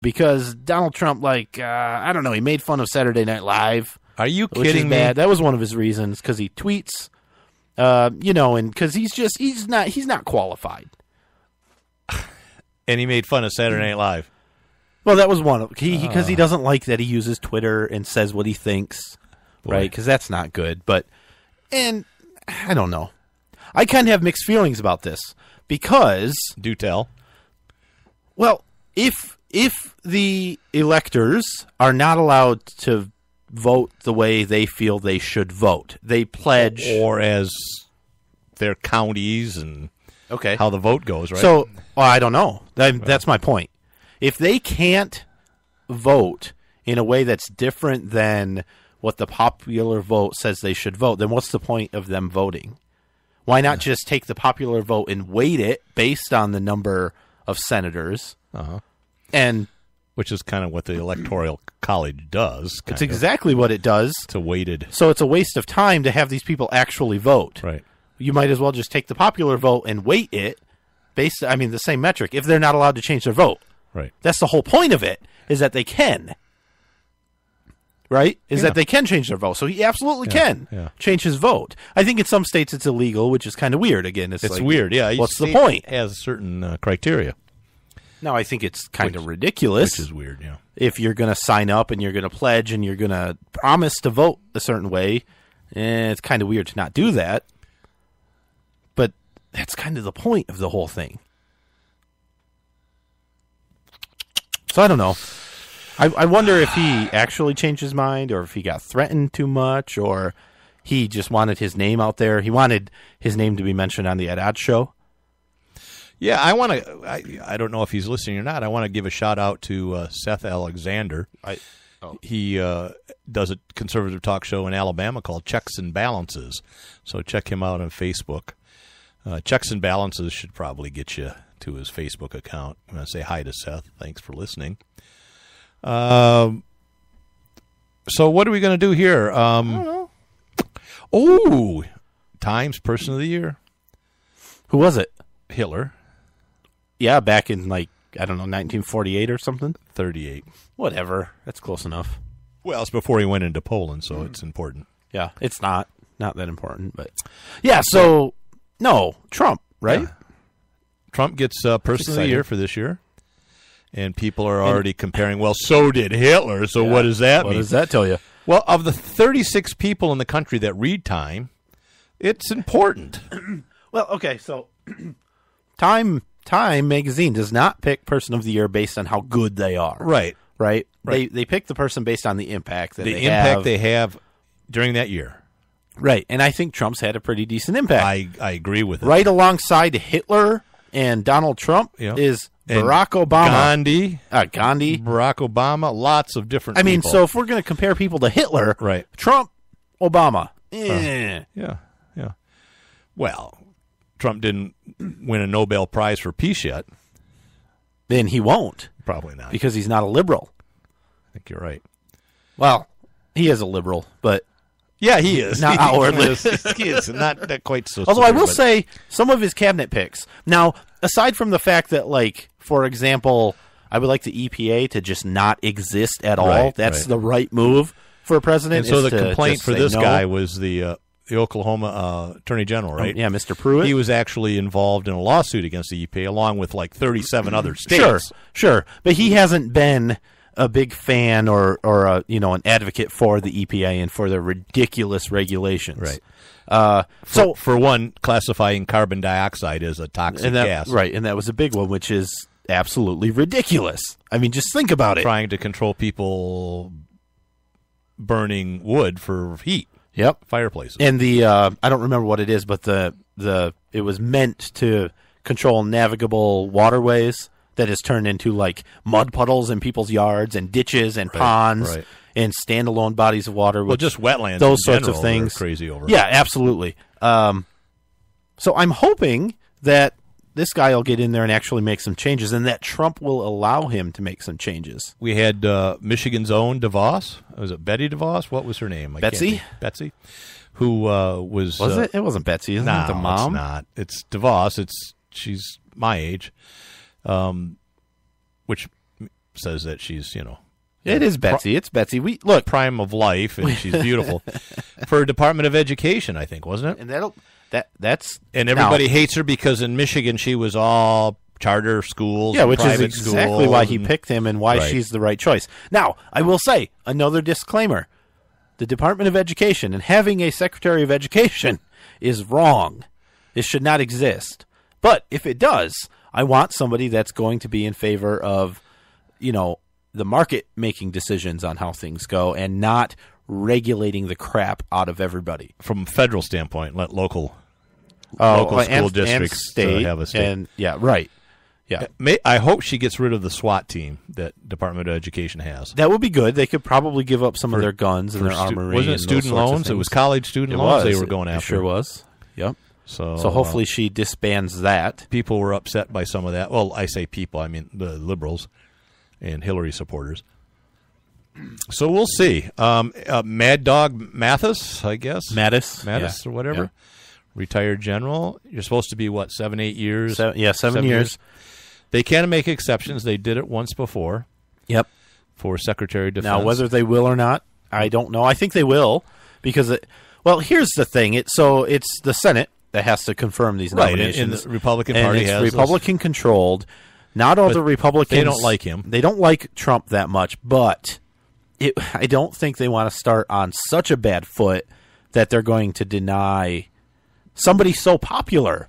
because Donald Trump, I don't know, he made fun of Saturday Night Live. Are you which kidding is me? bad. That was one of his reasons, because he tweets, and because he's not qualified. And he made fun of Saturday Night Live. Well, that was one of because he doesn't like that he uses Twitter and says what he thinks, right? Because that's not good. And I don't know. I kind of have mixed feelings about this because Do tell. Well, if the electors are not allowed to vote the way they feel they should vote, they pledge, or as their counties and how the vote goes, right? So, I don't know. That's my point. If they can't vote in a way that's different than what the popular vote says they should vote, then what's the point of them voting? Why not just take the popular vote and weight it based on the number of senators? And which is kind of what the Electoral College does. It's exactly what it does. It's a weighted. So it's a waste of time to have these people actually vote. Right. You might as well just take the popular vote and weight it based, the same metric, if they're not allowed to change their vote. Right. That's the whole point of it, is that they can. Right? That they can change their vote. So he absolutely can change his vote. I think in some states it's illegal, which is kind of weird. Again, it's weird, yeah. What's the point? It has certain criteria. No, I think it's kind of ridiculous. Which is weird, yeah. If you're going to sign up and you're going to pledge and you're going to promise to vote a certain way, it's kind of weird to not do that. But that's kind of the point of the whole thing. So I don't know. I wonder if he actually changed his mind, or if he got threatened too much, or he just wanted his name out there. He wanted his name to be mentioned on the Ed Odd Show. Yeah, I don't know if he's listening or not. I want to give a shout out to Seth Alexander. He does a conservative talk show in Alabama called Checks and Balances. So check him out on Facebook. Checks and Balances should probably get you to his Facebook account. I'm going to say hi to Seth. Thanks for listening. So what are we going to do here? I don't know. Times Person of the Year. Who was it? Hitler. Yeah, back in 1948 or something. 38. Whatever. That's close enough. Well, it's before he went into Poland, so it's important. Yeah, it's not that important, but yeah. So no, Trump, right? Yeah. Trump gets Person of the Year for this year. And people are already comparing, well, so did Hitler, so what does that mean? What does that tell you? Well, of the 36 people in the country that read Time, it's important. Well, okay, so Time magazine does not pick Person of the Year based on how good they are. Right. They pick the person based on the impact that they have during that year. Right, and I think Trump's had a pretty decent impact. I agree with it. Right alongside Hitler and Donald Trump is Barack Obama. Gandhi. Barack Obama. Lots of different people. So if we're going to compare people to Hitler, right. Trump, Obama. Yeah. Well, Trump didn't win a Nobel Prize for peace yet. Then he won't. Probably not. Because he's not a liberal. I think you're right. Well, he is a liberal, but... Yeah, he is. Not outwardly. He is. Not quite so. Although I will say, some of his cabinet picks. Now, aside from the fact that, for example, I would like the EPA to just not exist at all. That's the right move for a president. And so the complaint for this guy was the Oklahoma Attorney General, right? Yeah, Mr. Pruitt. He was actually involved in a lawsuit against the EPA, along with 37 other states. Sure. But he hasn't been a big fan or an advocate for the EPA and for the ridiculous regulations. Right. For one, classifying carbon dioxide as a toxic gas. Right, and that was a big one, which is absolutely ridiculous. I mean, just think about it. Trying to control people burning wood for heat. Yep. Fireplaces. And the I don't remember what it is, but it was meant to control navigable waterways that has turned into mud puddles in people's yards and ditches and ponds and standalone bodies of water. Well, just wetlands. Those sorts of things. Crazy over. Yeah, absolutely. So I'm hoping that this guy will get in there and actually make some changes, and that Trump will allow him to make some changes. We had Michigan's own DeVos. Was it Betty DeVos? What was her name? Betsy. Who was... Was it? It wasn't Betsy. Isn't it the mom? It's not. It's DeVos. She's my age. Which says that she's, It is Betsy. It's Betsy. We look prime of life, and she's beautiful. For Department of Education, I think, wasn't it? And that's and everybody hates her because in Michigan she was all charter schools, which is private exactly why he and picked him and why she's the right choice. Now, I will say another disclaimer: the Department of Education and having a Secretary of Education is wrong. It should not exist. But if it does, I want somebody that's going to be in favor of, the market making decisions on how things go and not regulating the crap out of everybody. From a federal standpoint, let local school districts and state, have a state. And, right. Yeah. I hope she gets rid of the SWAT team that Department of Education has. That would be good. They could probably give up some of their guns and their armory. Wasn't it student loans? It was college student loans they were going after. It sure was. Yep. So hopefully she disbands that. People were upset by some of that. Well, I say people, I mean the liberals and Hillary supporters. So we'll see. Mad Dog Mathis, I guess. Mattis or whatever. Yeah. Retired general. You're supposed to be, 7-8 years? 7 years. They can make exceptions. They did it once before. Yep. For Secretary of Defense. Now, whether they will or not, I don't know. I think they will because, here's the thing. It's the Senate that has to confirm these nominations. And the Republican Party it's has Republican-controlled. Not all the Republicans. They don't like him. They don't like Trump that much, but I don't think they want to start on such a bad foot that they're going to deny somebody so popular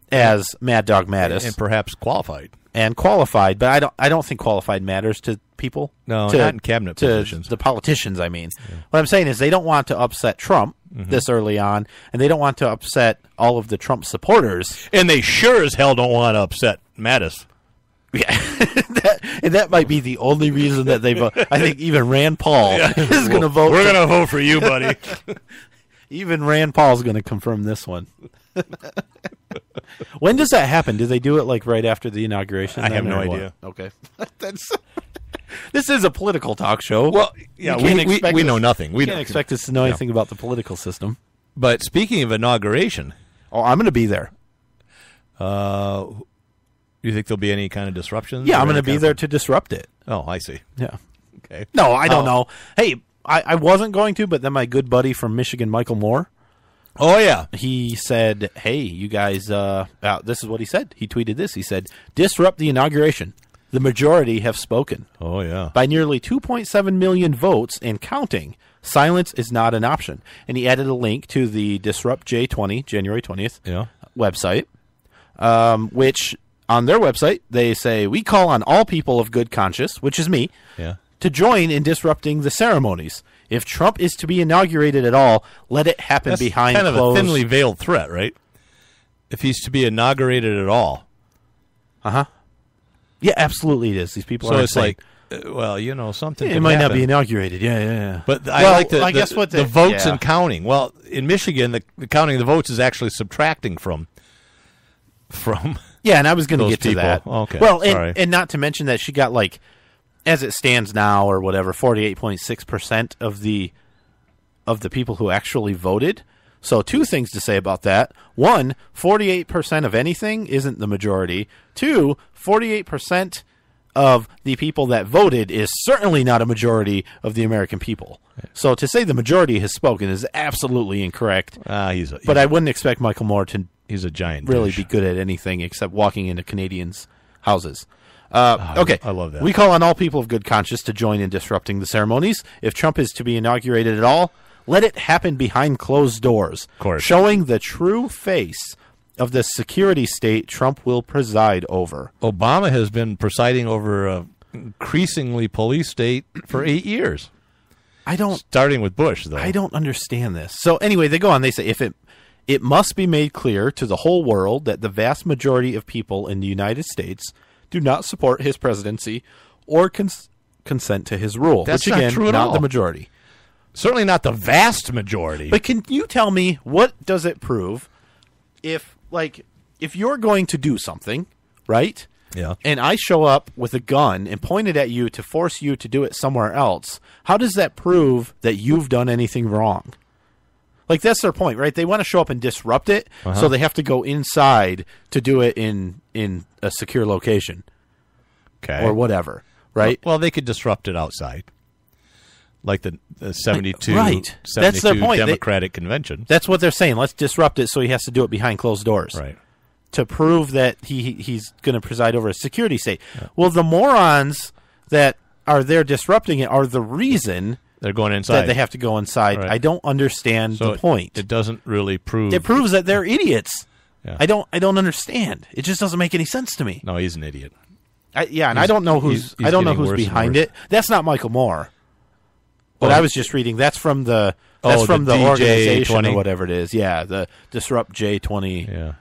as Mad Dog Mattis and perhaps qualified. But I don't think qualified matters to people. No, not in cabinet positions. The politicians, I mean. Yeah. What I'm saying is they don't want to upset Trump this early on, and they don't want to upset all of the Trump supporters. And they sure as hell don't want to upset Mattis. Yeah, that might be the only reason that they vote. I think even Rand Paul is going to vote. We're going to vote for you, buddy. Even Rand Paul's going to confirm this one. When does that happen? Do they do it right after the inauguration? I have no idea. Okay. This is a political talk show. Well, yeah, we know nothing. We can't expect us to know anything about the political system. But speaking of inauguration. I'm going to be there. You think there'll be any kind of disruptions? Yeah, I'm going to be there to disrupt it. Oh, I see. Yeah. Okay. No, I don't know. Hey, I wasn't going to, but then my good buddy from Michigan, Michael Moore. Oh, yeah. He said, hey, you guys, this is what he said. He tweeted this. He said, disrupt the inauguration. The majority have spoken. Oh, yeah. By nearly 2.7 million votes and counting, silence is not an option. And he added a link to the Disrupt J20, January 20th website, which on their website, they say, we call on all people of good conscience, which is me, to join in disrupting the ceremonies. If Trump is to be inaugurated at all, let it happen behind closed. Kind of a thinly veiled threat, right? If he's to be inaugurated at all. Uh-huh. Yeah, absolutely it is. These people are saying, something it might not be inaugurated. Yeah. But I like the votes and counting. Well, in Michigan, the counting of the votes is actually subtracting from yeah, and I was going to get to that. Okay. Well, and not to mention that she got as it stands now or whatever, 48.6% of the people who actually voted. So two things to say about that. One, 48% of anything isn't the majority. Two, 48% of the people that voted is certainly not a majority of the American people. So to say the majority has spoken is absolutely incorrect. But I wouldn't expect Michael Moore to he's a giant really dish. Be good at anything except walking into Canadians' houses. Okay. I love that. We call on all people of good conscience to join in disrupting the ceremonies. If Trump is to be inaugurated at all, let it happen behind closed doors, of course, showing the true face of the security state Trump will preside over. Obama has been presiding over an increasingly police state for 8 years. Starting with Bush, though. I don't understand this. So anyway, they go on. They say, it must be made clear to the whole world that the vast majority of people in the United States do not support his presidency or consent to his rule. That's which, again, not true at all. The majority. Certainly not the vast majority. But can you tell me, what does it prove if you're going to do something, right? Yeah. And I show up with a gun and point it at you to force you to do it somewhere else, how does that prove that you've done anything wrong? That's their point, right? They want to show up and disrupt it, so they have to go inside to do it in a secure location. Okay. Or whatever. right? Well, they could disrupt it outside, like the 72, right. 72 That's their point. Democratic convention. That's what they're saying. Let's disrupt it so he has to do it behind closed doors. Right. To prove that he's going to preside over a security state. Yeah. Well, the morons that are there disrupting it are the reason they're going inside. That they have to go inside. Right. I don't understand the point. It doesn't really prove. It proves that they're idiots. Yeah. I don't understand. It just doesn't make any sense to me. No, he's an idiot. I don't know who's behind it. That's not Michael Moore. What I was just reading, that's from the organization or whatever it is. Yeah, the Disrupt J20. Yeah.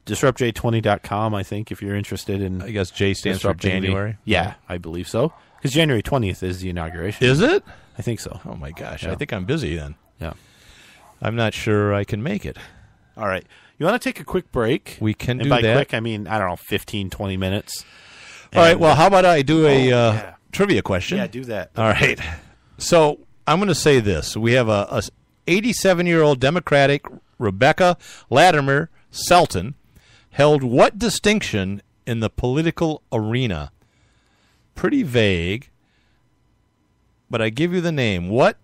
DisruptJ20.com, I think, if you're interested in. I guess J stands for January. Yeah, I believe so. Because January 20th is the inauguration. Is it? I think so. Oh, my gosh. Yeah. I think I'm busy then. Yeah. I'm not sure I can make it. All right. You want to take a quick break? We can do that. And by quick, I mean, 15, 20 minutes. All right. Well, how about I do a trivia question? Yeah, do that. All right. So I'm going to say this. We have a 87-year-old Democratic, Rebecca Latimer Selton, held what distinction in the political arena? Pretty vague, but I give you the name. What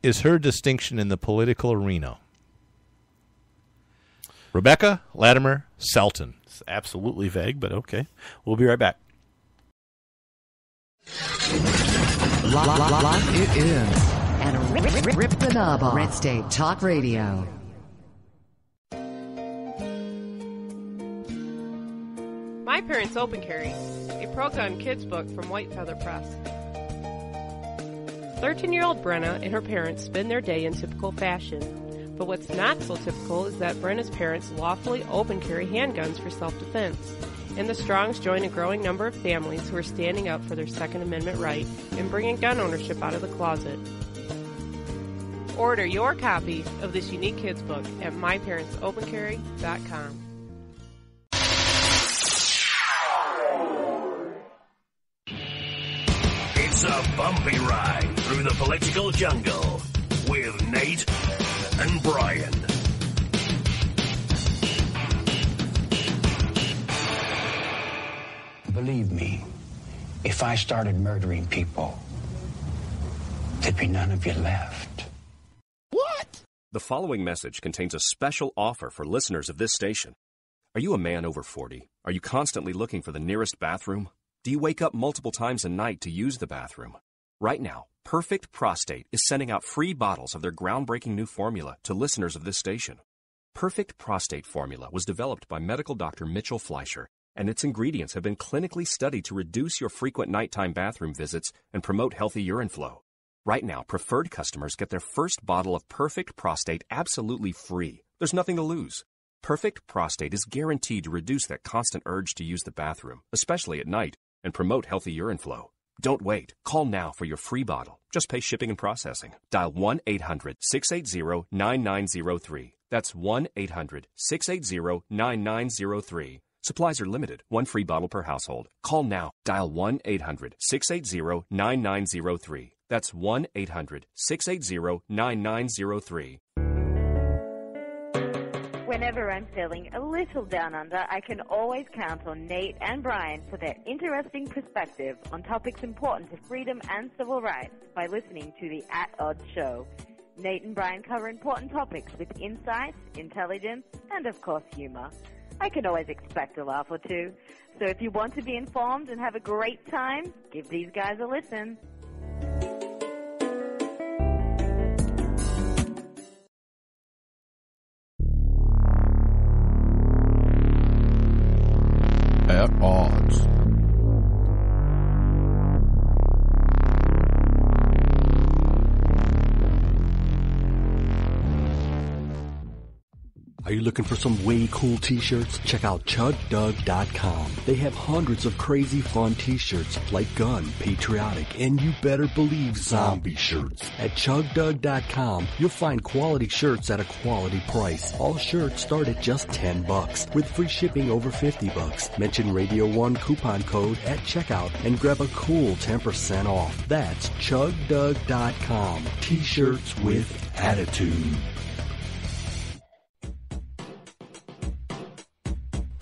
is her distinction in the political arena? Rebecca Latimer Selton. It's absolutely vague, but okay. We'll be right back. Lock it in. And rip the knob off. Red State Talk Radio. My Parents Open Carry, a pro-gun kids book from White Feather Press. 13-year-old Brenna and her parents spend their day in typical fashion. But what's not so typical is that Brenna's parents lawfully open carry handguns for self-defense. And the Strongs join a growing number of families who are standing up for their Second Amendment right and bringing gun ownership out of the closet. Order your copy of this unique kids book at myparentsopencarry.com. It's a bumpy ride through the political jungle with Nate and Brian. Believe me, if I started murdering people, there'd be none of you left. What? The following message contains a special offer for listeners of this station. Are you a man over 40? Are you constantly looking for the nearest bathroom? Do you wake up multiple times a night to use the bathroom? Right now, Perfect Prostate is sending out free bottles of their groundbreaking new formula to listeners of this station. Perfect Prostate formula was developed by medical doctor Mitchell Fleischer, and its ingredients have been clinically studied to reduce your frequent nighttime bathroom visits and promote healthy urine flow. Right now, preferred customers get their first bottle of Perfect Prostate absolutely free. There's nothing to lose. Perfect Prostate is guaranteed to reduce that constant urge to use the bathroom, especially at night, and promote healthy urine flow. Don't wait. Call now for your free bottle. Just pay shipping and processing. Dial 1-800-680-9903. That's 1-800-680-9903. Supplies are limited. One free bottle per household. Call now. Dial 1-800-680-9903. That's 1-800-680-9903. Whenever I'm feeling a little down under, I can always count on Nate and Brian for their interesting perspective on topics important to freedom and civil rights by listening to the At Odds Show. Nate and Brian cover important topics with insight, intelligence, and of course humor. I can always expect a laugh or two. So if you want to be informed and have a great time, give these guys a listen. At Odds. Are you looking for some way cool t-shirts? Check out ChugDug.com. They have hundreds of crazy fun t-shirts like gun, patriotic, and you better believe zombie shirts. At ChugDug.com, you'll find quality shirts at a quality price. All shirts start at just $10 with free shipping over $50. Mention Radio 1 coupon code at checkout and grab a cool 10% off. That's ChugDug.com. T-shirts with attitude.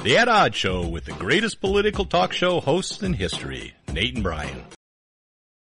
The At Odds Show with the greatest political talk show hosts in history, Nate and Brian.